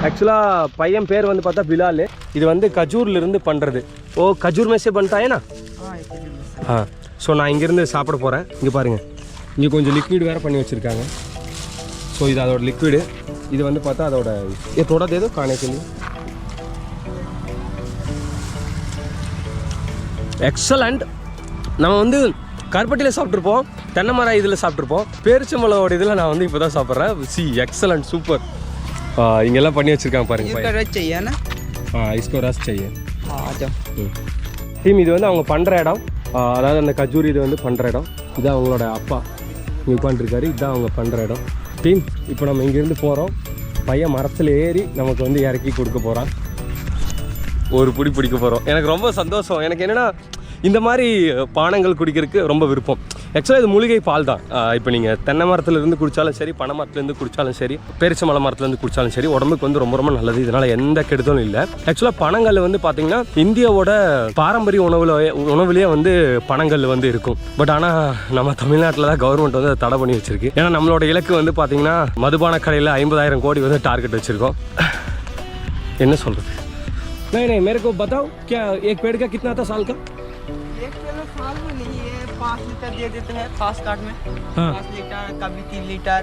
एक्चुअला பையன் பேர் வந்து பார்த்தா பிலால். இது வந்து கஜூர்லேருந்து பண்ணுறது. ஓ கஜூர் மேசே பண்ணிட்டாயேண்ணா? ஸோ நான் இங்கேருந்து சாப்பிட போகிறேன். இங்கே பாருங்கள், இங்கே கொஞ்சம் லிக்விட் வேறு பண்ணி வச்சுருக்காங்க. ஸோ இது அதோட லிக்விடு. இது வந்து பார்த்தா அதோட थोड़ा दे दो खाने के लिए. எக்ஸலண்ட். நம்ம வந்து கருப்பட்டியில் சாப்பிட்ருப்போம், தென்னை மரம் இதில் சாப்பிட்ருப்போம். பேரிச்சம்பழோட இதில் நான் வந்து இப்போ தான் சாப்பிட்றேன். Excellent, super. இங்கெல்லாம் பண்ணி வச்சுருக்காங்க பாருங்க. इसको रस चाहिए. டீம் இது வந்து அவங்க பண்ணுற இடம், அதாவது அந்த கஜூரி இது வந்து பண்ணுற இடம். இதுதான் அவங்களோட அப்பா இங்கே உட்காந்துருக்காரு. இதுதான் அவங்க பண்ணுற இடம். டீம் இப்போ நம்ம இங்கேருந்து போகிறோம். பையன் மரத்தில் ஏறி நமக்கு வந்து இறக்கி கொடுக்க போகிறான். ஒரு பிடிக்க போகிறோம். எனக்கு ரொம்ப சந்தோஷம். எனக்கு என்னென்னா இந்த மாதிரி பானங்கள் குடிக்கிறதுக்கு ரொம்ப விருப்பம். ஆக்சுவலாக இது மூலிகை பால் தான். இப்போ நீங்கள் தென்னை மரத்துலேருந்து குடித்தாலும் சரி, பனை மரத்துலேருந்து குடித்தாலும் சரி, பேரிச்சம்பழ மரத்துலேருந்து குடித்தாலும் சரி, உடம்புக்கு வந்து ரொம்ப ரொம்ப நல்லது. இதனால் எந்த கெடுதலும் இல்லை. ஆக்சுவலாக பனங்கள் வந்து பார்த்திங்கன்னா இந்தியாவோட பாரம்பரிய உணவுலேயே வந்து பனங்கள் வந்து இருக்கும். பட் ஆனால் நம்ம தமிழ்நாட்டில் தான் கவர்மெண்ட் வந்து அதை தடை பண்ணி வச்சிருக்கு. ஏன்னா நம்மளோட இலக்கு வந்து பார்த்திங்கன்னா மதுபான கடையில் 50,000 கோடி வந்து டார்கெட் வச்சுருக்கோம். என்ன சொல்கிறது? नहीं मेरे को बताओ, क्या एक पेड़ का कितना था साल का? एक पेड़ साल में नहीं है, 5 लीटर दे देते हैं फास्ट कार्ड में। 5 लीटर, कभी 3 लीटर।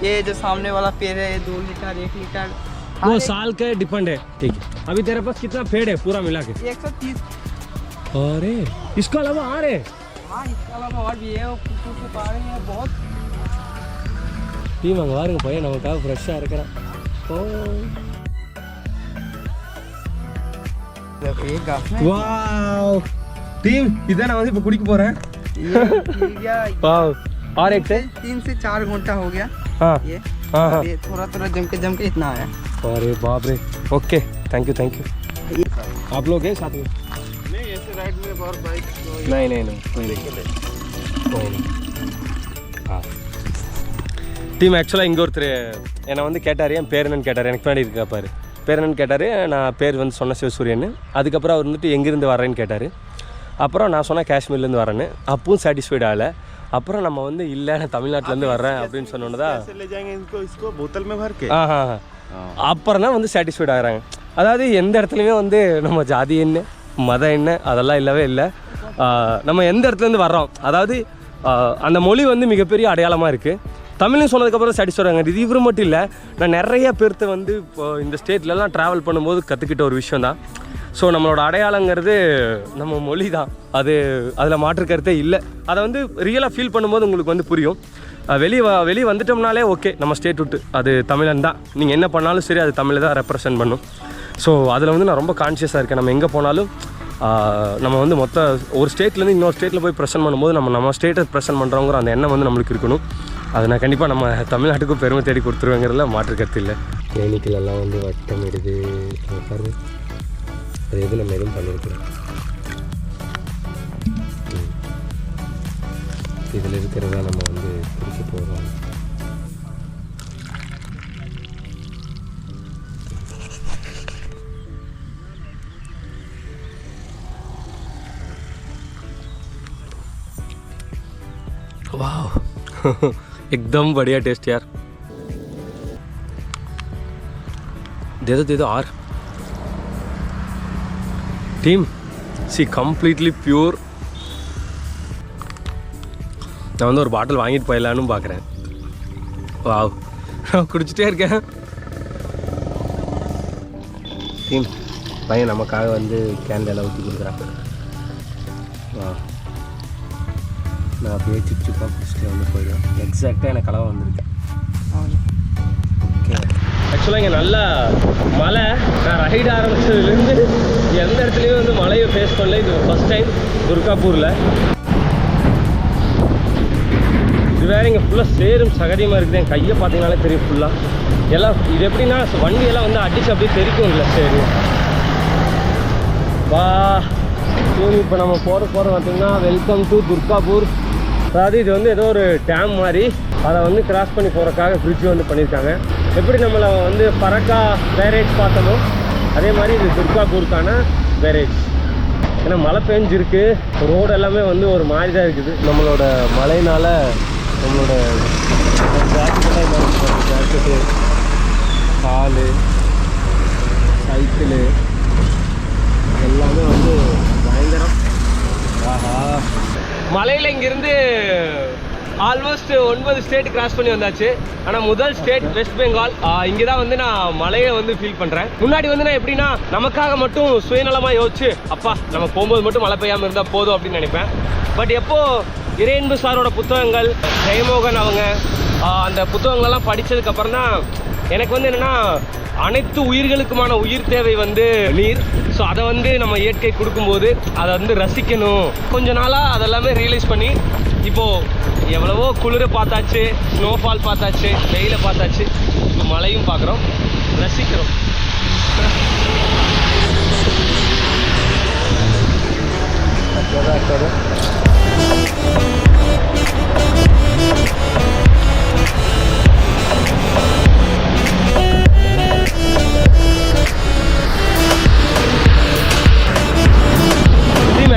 ये जो सामने वाला पेड़ है 2 लीटर, 1 लीटर, वो साल के डिपेंड है. ठीक है. अभी तेरे पास कितना पेड़ है पूरा मिला के? 130. अरे इसके अलावा आ रहे? हाँ, इसके अलावा और भी है. कुछ पा रहे हैं बहुत. டீம் அங்கே பாருங்க, பையன் நமக்காக ஃப்ரெஷ்ஷாக இருக்கிறான். ஓ वाव टीम इधर ना வந்து இப்ப குடிக்க போறேன். वाव और एक से 3 से 4 घंटा हो गया. हां ये हां ये थोड़ा जम के इतना आया. अरे बाप रे. Okay thank you. आप लोग हैं साथ में? नहीं, ऐसे राइड में और बाइक नहीं हां टीम एक्चुअली இங்க ஒருத்தர் என்ன வந்து கேட்டாரு, என் பேர் என்னன்னு கேட்டாரு. எனக்கு பின்னாடி இருக்கா பாரு, பேர் என்னன்னு கேட்டார். நான் பேர் வந்து சொன்ன சிவசூரியன். அதுக்கப்புறம் அவர் வந்துட்டு எங்கேருந்து வரேன்னு கேட்டார். அப்புறம் நான் சொன்னேன் காஷ்மீர்லேருந்து வரேன்னு. அப்பவும் சாட்டிஸ்ஃபைட் ஆகலை. அப்புறம் நம்ம வந்து இல்லை நான் தமிழ்நாட்டிலேருந்து வர்றேன் அப்படின்னு சொன்னோன்னதா அப்புறம் தான் வந்து சாட்டிஸ்ஃபைட் ஆகிறாங்க. அதாவது எந்த இடத்துலையுமே வந்து நம்ம ஜாதி என்ன மதம் என்ன அதெல்லாம் இல்லவே இல்லை. நம்ம எந்த இடத்துலேருந்து வர்றோம், அதாவது அந்த மொழி வந்து மிகப்பெரிய அடையாளமாக இருக்குது. தமிழ்னு சொன்னதுக்கப்புறம் சாட்டிஸ்ஃபைட் ஆகாங்க. இது இவர் மட்டும் இல்லை, நான் நிறைய பேர்த்த வந்து இப்போ இந்த ஸ்டேட்லலாம் ட்ராவல் பண்ணும்போது கற்றுக்கிட்ட ஒரு விஷயம் தான். ஸோ நம்மளோட அடையாளங்கிறது நம்ம மொழி தான். அதில் மாற்று கருத்தே இல்லை. அதை வந்து ரியலாக ஃபீல் பண்ணும்போது உங்களுக்கு வந்து புரியும். வெளியே வந்துட்டோம்னாலே ஓகே, நம்ம ஸ்டேட் விட்டு அது தமிழன் தான். நீங்கள் என்ன பண்ணாலும் சரி அது தமிழை தான் ரெப்ரசன்ட் பண்ணும். ஸோ அதில் வந்து நான் ரொம்ப கான்ஷியஸாக இருக்கேன். நம்ம எங்கே போனாலும் நம்ம வந்து ஒரு ஸ்டேட்லேருந்து இன்னொரு ஸ்டேட்டில் போய் ப்ரெசென்ட் பண்ணும்போது நம்ம ஸ்டேட்டை ப்ரெசென்ட் பண்ணுறோங்கிற அந்த எண்ணம் வந்து நம்மளுக்கு இருக்கணும். அதை நான் கண்டிப்பாக நம்ம தமிழ்நாட்டுக்கும் பெருமை தேடி கொடுத்துருவேங்கிறதுல மாற்று கருத்து இல்லை. தேனீக்கெல்லாம் வந்து வட்டம் இடுது பாருங்க. அது எது நம்ம எதுவும் பண்ணியிருக்கிறோம். இதில் இருக்கிறதா நம்ம வந்து பிடிக்க போகிறோம். वाह एकदम बढ़िया टेस्ट यार. दे दो और टीम सी कम्प्लीटली प्योर. நான் வந்து ஒரு பாட்டில் வாங்கிட்டு போயிடலான்னு பார்க்குறேன். வாவ் நான் குடிச்சிட்டே இருக்கேன். டீம் பையன் நமக்காக வந்து கேண்டில் ஊற்றி கொடுக்குறாங்க. வா நான் அப்படியே சிப்ஸுக்காக குடிச்சிட்டு வந்து போயிடுவேன். எக்ஸாக்டாக எனக்கு கலவை வந்திருக்கேன். ஓகே ஆக்சுவலாக இங்கே நல்லா மழை. நான் ரைடு ஆரம்பித்ததுலேருந்து எந்த இடத்துலையும் வந்து மழையை ஃபேஸ் பண்ணல. இது ஃபஸ்ட் டைம் துர்காப்பூரில். இது வேறு இங்கே ஃபுல்லாக சேரும் சகதியமாக இருக்குது. என் கையை பார்த்தீங்கனாலே தெரியும் ஃபுல்லாக. எல்லாம் இது எப்படின்னா வண்டியெல்லாம் வந்து அடிச்சு அப்படியே தெரிக்கும் இல்லை. சரி வா இப்போ நம்ம போகிற பார்த்தீங்கன்னா வெல்கம் டு துர்காப்பூர். அதாவது இது வந்து ஏதோ ஒரு டேம் மாதிரி, அதை வந்து கிராஸ் பண்ணி போகிறக்காக பிரிட்ஜ் வந்து பண்ணியிருக்காங்க. எப்படி நம்மளை வந்து பரக்கா பேரேஜ் பார்த்தோமோ அதே மாதிரி இது துர்காப்பூருக்கான பேரேஜ். ஏன்னா மழை பெஞ்சிருக்கு, ரோடு எல்லாமே வந்து ஒரு மாதிரி தான் இருக்குது. நம்மளோட மழையினால் நம்மளோட ஜாக்கெட்டு கால் சைக்கிள் எல்லாமே வந்து பயங்கரம். ஆஹா, மலையில் இங்கேருந்து ஆல்மோஸ்ட் 9 ஸ்டேட் கிராஸ் பண்ணி வந்தாச்சு. ஆனால் முதல் ஸ்டேட் வெஸ்ட் பெங்கால். இங்கே தான் வந்து நான் மலையை வந்து ஃபீல் பண்ணுறேன். முன்னாடி வந்து நான் எப்படின்னா நமக்காக மட்டும் சுயநலமாக யோசிச்சு அப்பா நம்ம போகும்போது மட்டும் மழை பெய்யாமல் இருந்தால் போதும் அப்படின்னு நினைப்பேன். பட் எப்போ இறையன்பு சாரோட புத்தகங்கள், ஜெயமோகன் அவங்க அந்த புத்தகங்கள்லாம் படித்ததுக்கப்புறம் தான் எனக்கு வந்து என்னென்னா அனைத்து உயிர்களுக்குமான உயிர் தேவை வந்து நீர். ஸோ அதை வந்து நம்ம இயற்கை கொடுக்கும்போது அதை வந்து ரசிக்கணும். கொஞ்ச நாளாக அதெல்லாமே ரியலைஸ் பண்ணி இப்போது எவ்வளவோ குளிரை பார்த்தாச்சு, ஸ்னோஃபால் பார்த்தாச்சு, வெயிலை பார்த்தாச்சு, இப்போ மழையும் பார்க்குறோம், ரசிக்கிறோம்.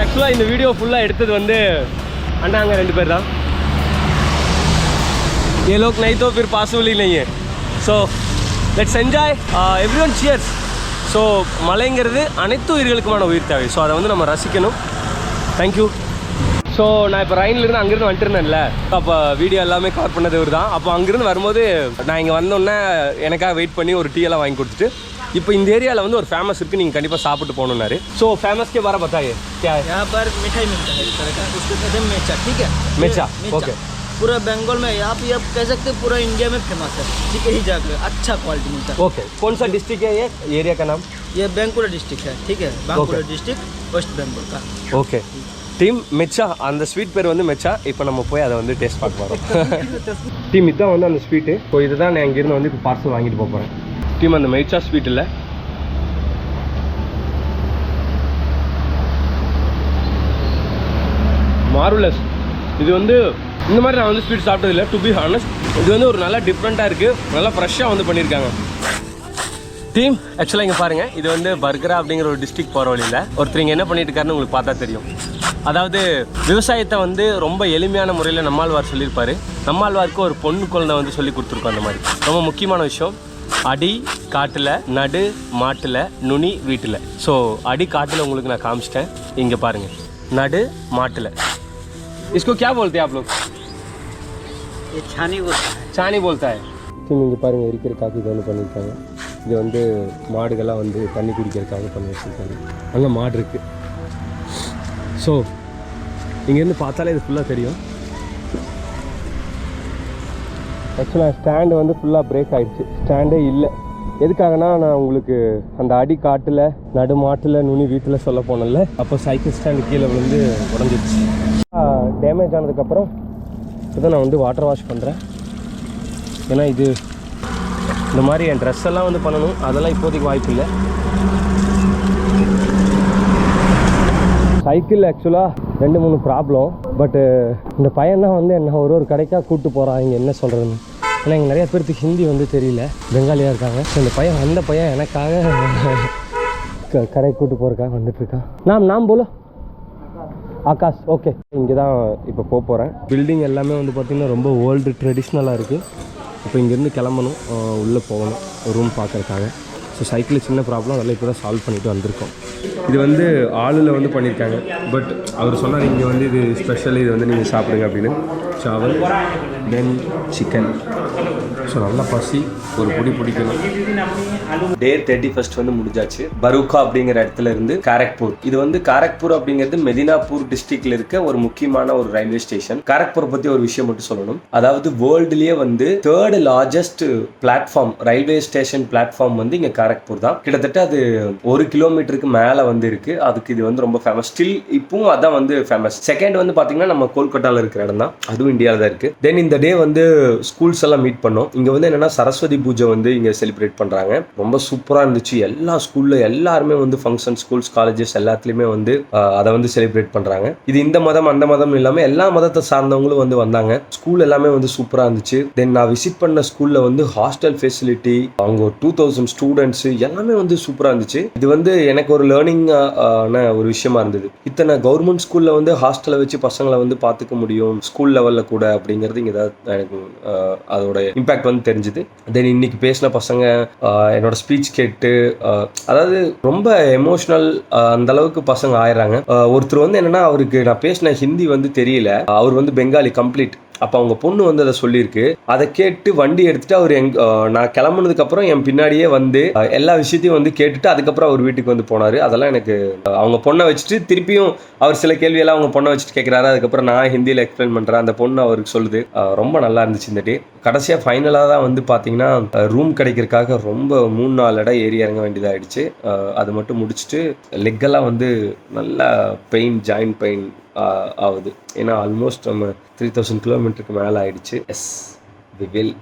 ஆக்சுவலாக இந்த வீடியோ ஃபுல்லாக எடுத்தது வந்து அண்ணாங்க 2 பேர் தான். ये लोग नहीं तो फिर पॉसिबल ही नहीं है. So let's enjoy, everyone cheers. So மழைங்கிறது அனைத்து உயிர்களுக்குமான உயிர் தேவை. ஸோ அதை வந்து நம்ம ரசிக்கணும். தேங்க்யூ. ஸோ நான் இப்போ ரயின்லேருந்து அங்கேருந்து வந்துட்டுருந்தேன்ல, அப்போ வீடியோ எல்லாமே கவர் பண்ணது இவர் தான். அப்போ அங்கேருந்து வரும்போது நான் இங்கே வந்தோடனே எனக்காக வெயிட் பண்ணி ஒரு டீ எல்லாம் வாங்கி கொடுத்துட்டு, இப்போ இந்த ஏரியாவில் வந்து ஒரு ஃபேமஸ் இருக்குது, நீங்கள் கண்டிப்பாக சாப்பிட்டு போகணுன்னாரு. ஸோ ஃபேமஸ்க்கே வர बताइए क्या है? यहाँ पर मिठाई मिलता है इस तरह का, उसको कहते हैं मेचा. ठीक है, मेचा. ओके. पूरा बंगाल में आप ये कह सकते हैं पूरा इंडिया में फेमस है. ठीक है, ही जगह अच्छा क्वालिटी मिलता है. ओके. कौन सा डिस्ट्रिक्ट है ये एरिया का नाम? ये बांकुरा डिस्ट्रिक्ट है. ठीक है, बांकुरा डिस्ट्रिक्ट वेस्ट बंगाल का. ஓகே. டீம் மெச்சா, அந்த ஸ்வீட் பேர் வந்து மெச்சா. இப்போ நம்ம போய் அதை வந்து டேஸ்ட் பார்க்க போகிறோம். டீம் இதுதான் வந்து அந்த ஸ்வீட்டு. ஸோ இதுதான் நான் இங்கேருந்து வந்து இப்போ பார்சல் வாங்கிட்டு போக போகிறேன். டீம் அந்த மெச்சா ஸ்வீட் இல்லை, மார்வலஸ். இது வந்து இந்த மாதிரி நான் வந்து ஸ்வீட் சாப்பிட்டதில்லை, டு பி ஹானஸ்ட். இது வந்து ஒரு நல்லா டிஃப்ரெண்ட்டாக இருக்குது, நல்லா ஃப்ரெஷ்ஷாக வந்து பண்ணியிருக்காங்க. டீம் ஆக்சுவலாக இங்கே பாருங்கள், இது வந்து பர்கரா அப்படிங்கிற ஒரு டிஸ்ட்ரிக்ட் போகிற வழியில் ஒருத்தர் இங்கே என்ன பண்ணிட்டு இருக்காருன்னு உங்களுக்கு பார்த்தா தெரியும். அதாவது விவசாயத்தை வந்து ரொம்ப எளிமையான முறையில் நம்மாழ்வார் சொல்லியிருப்பார். நம்மாழ்வாருக்கு ஒரு பொண்ணு குழந்தை வந்து சொல்லி கொடுத்துருக்கோம். அந்த மாதிரி ரொம்ப முக்கியமான விஷயம். அடி காட்டில், நடு மாட்டில், நுனி வீட்டில். ஸோ அடி காட்டில் உங்களுக்கு நான் காமிச்சிட்டேன், இங்கே பாருங்கள் நடு மாட்டில். इसको क्या बोलते हैं आप लोग? ये छानी बोलता है. छानी बोलता है. இங்கே பாருங்கள் இருக்கிற காக்கி இது வந்து பண்ணியிருக்காங்க. இது வந்து மாடுகள்லாம் வந்து தண்ணி குடிக்கிறதுக்காக பண்ணி வச்சுருக்காங்க. அங்கே மாடு இருக்குது. ஸோ இங்கேருந்து பார்த்தாலே இது ஃபுல்லாக தெரியும். ஆக்சுவலாக ஸ்டாண்டு வந்து ஃபுல்லாக பிரேக் ஆகிடுச்சு, ஸ்டாண்டே இல்லை. எதுக்காகனா நான் உங்களுக்கு அந்த அடி காட்டில், நடு மாட்டில், நுனி வீட்டில் சொல்ல போனல, அப்போ சைக்கிள் ஸ்டாண்டு கீழே விழுந்து உடஞ்சிடுச்சு. டேமேஜ் ஆனதுக்கப்புறம் இதை நான் வந்து வாட்டர் வாஷ் பண்ணுறேன். ஏன்னா இது இந்த மாதிரி என் ட்ரெஸ் எல்லாம் வந்து பண்ணணும், அதெல்லாம் இப்போதைக்கு வாய்ப்பு இல்லை. சைக்கிள் ஆக்சுவலாக 2-3 ப்ராப்ளம். பட்டு இந்த பையன்தான் வந்து என்ன ஒரு கடைக்காக கூப்பிட்டு போகிறான். இங்கே என்ன சொல்கிறதுன்னு, ஏன்னா இங்கே நிறைய பேருக்கு ஹிந்தி வந்து தெரியல, பெங்காலியாக இருக்காங்க. ஸோ இந்த பையன் வந்த பையன் எனக்காக கடை கூப்பிட்டு போகிறக்காக வந்துட்டுருக்கான். நாம் போல ஆகாஷ். ஓகே, இங்கே தான் இப்போ போகிறேன். பில்டிங் எல்லாமே வந்து பார்த்திங்கன்னா ரொம்ப ஓல்டு ட்ரெடிஷ்னலாக இருக்குது. இப்போ இங்கேருந்து கிளம்பணும், உள்ளே போகணும் ரூம் பார்க்குறதுக்காக. ஸோ சைக்கிள் சின்ன ப்ராப்ளம், அதெல்லாம் இப்போ தான் சால்வ் பண்ணிவிட்டு வந்திருக்கோம். இது வந்து ஆளில் வந்து பண்ணியிருக்காங்க. பட் அவர் சொன்னார் இங்கே வந்து இது ஸ்பெஷல், இது வந்து நீங்கள் சாப்பிடுங்க அப்படின்னு. சாவல் தென் சிக்கன். ஸோ நல்லா பசி, ஒரு பொடி பிடிக்கணும். டே 31 வந்து முடிஞ்சாச்சு. பரூக்கா அப்படிங்கிற இடத்துல இருந்து காரக்பூர். இது வந்து காரக்பூர் அப்படிங்கிறது மெதினாப்பூர் டிஸ்ட்ரிக்ட்ல இருக்க ஒரு முக்கியமான ஒரு ரயில்வே ஸ்டேஷன். காரக்பூரை பற்றி ஒரு விஷயம் மட்டும் சொல்லணும். அதாவது வேர்ல்டுலேயே வந்து 3rd largest platform, railway station platform வந்து இங்கே காரக்பூர் தான். கிட்டத்தட்ட அது 1 கிலோமீட்டருக்கு மேலே வந்து இருக்கு. அதுக்கு இது வந்து ரொம்ப ஃபேமஸ். ஸ்டில் இப்பவும் அதான் வந்து ஃபேமஸ். செகண்ட் வந்து பார்த்தீங்கன்னா நம்ம கோல்கட்டாவில் இருக்கிற இடம் தான், அதுவும் இந்தியாவில் தான் இருக்கு. தென் இந்த டே வந்து ஸ்கூல்ஸ் எல்லாம் மீட் பண்ணோம். இங்கே வந்து என்னன்னா சரஸ்வதி பூஜை வந்து இங்கே செலிப்ரேட் பண்ணுறாங்க. ரொம்ப சூப்பராக இருந்துச்சு. எல்லா ஸ்கூலில் எல்லாருமே வந்து ஃபங்க்ஷன், ஸ்கூல்ஸ், காலேஜஸ் எல்லாத்துலேயுமே வந்து அதை வந்து செலிப்ரேட் பண்ணுறாங்க. இது இந்த மதம் அந்த மதம் இல்லாமல் எல்லா மதத்தை சார்ந்தவங்களும் வந்து வந்தாங்க. ஸ்கூல் எல்லாமே வந்து சூப்பராக இருந்துச்சு. தென் நான் விசிட் பண்ண ஸ்கூலில் வந்து ஹாஸ்டல் ஃபெசிலிட்டி, அவங்க 2000 ஸ்டூடெண்ட்ஸ் ஸ்டூடெண்ட்ஸு எல்லாமே வந்து சூப்பராக இருந்துச்சு. இது வந்து எனக்கு ஒரு லேர்னிங்கான ஒரு விஷயமா இருந்தது. இத்தனை கவர்மெண்ட் ஸ்கூலில் வந்து ஹாஸ்டலை வச்சு பசங்களை வந்து பார்த்துக்க முடியும் ஸ்கூல் லெவலில் கூட அப்படிங்கிறது இங்கே தான் எனக்கு அதோட இம்பேக்ட் வந்து தெரிஞ்சுது. தென் இன்னைக்கு பேசின பசங்க என்னோட ஸ்பீச் கேட்டு அதாவது ரொம்ப எமோஷ்னல் அந்த அளவுக்கு பசங்க ஆயிடுறாங்க. ஒருத்தர் வந்து என்னன்னா அவருக்கு நான் பேசின ஹிந்தி வந்து தெரியல, அவர் வந்து பெங்காலி கம்ப்ளீட். அப்போ அவங்க பொண்ணு வந்து அதை சொல்லியிருக்கு. அதை கேட்டு வண்டி எடுத்துட்டு அவர் நான் கிளம்புனதுக்கப்புறம் என் பின்னாடியே வந்து எல்லா விஷயத்தையும் வந்து கேட்டுட்டு அதுக்கப்புறம் அவர் வீட்டுக்கு வந்து போனார். அதெல்லாம் எனக்கு அவங்க பொண்ணை வச்சுட்டு திருப்பியும் அவர் சில கேள்வியெல்லாம் அவங்க பொண்ணை வச்சுட்டு கேட்குறாரு. அதுக்கப்புறம் நான் ஹிந்தியில் எக்ஸ்பிளைன் பண்ணுறேன், அந்த பொண்ணு அவருக்கு சொல்லுது. ரொம்ப நல்லா இருந்துச்சு இந்த டே. கடைசியாக ஃபைனலாக தான் வந்து பார்த்தீங்கன்னா ரூம் கிடைக்கிறதுக்காக ரொம்ப 3-4 இடம் ஏறி இறங்க வேண்டியதாகிடுச்சு. அது மட்டும் முடிச்சுட்டு லெக்கெல்லாம் வந்து நல்லா பெயின், ஜாயின்ட் பெயின் ஆகுது. ஏன்னா ஆல்மோஸ்ட் நம்ம 3000 கிலோமீட்டருக்கு மேலே ஆயிடுச்சு. S we will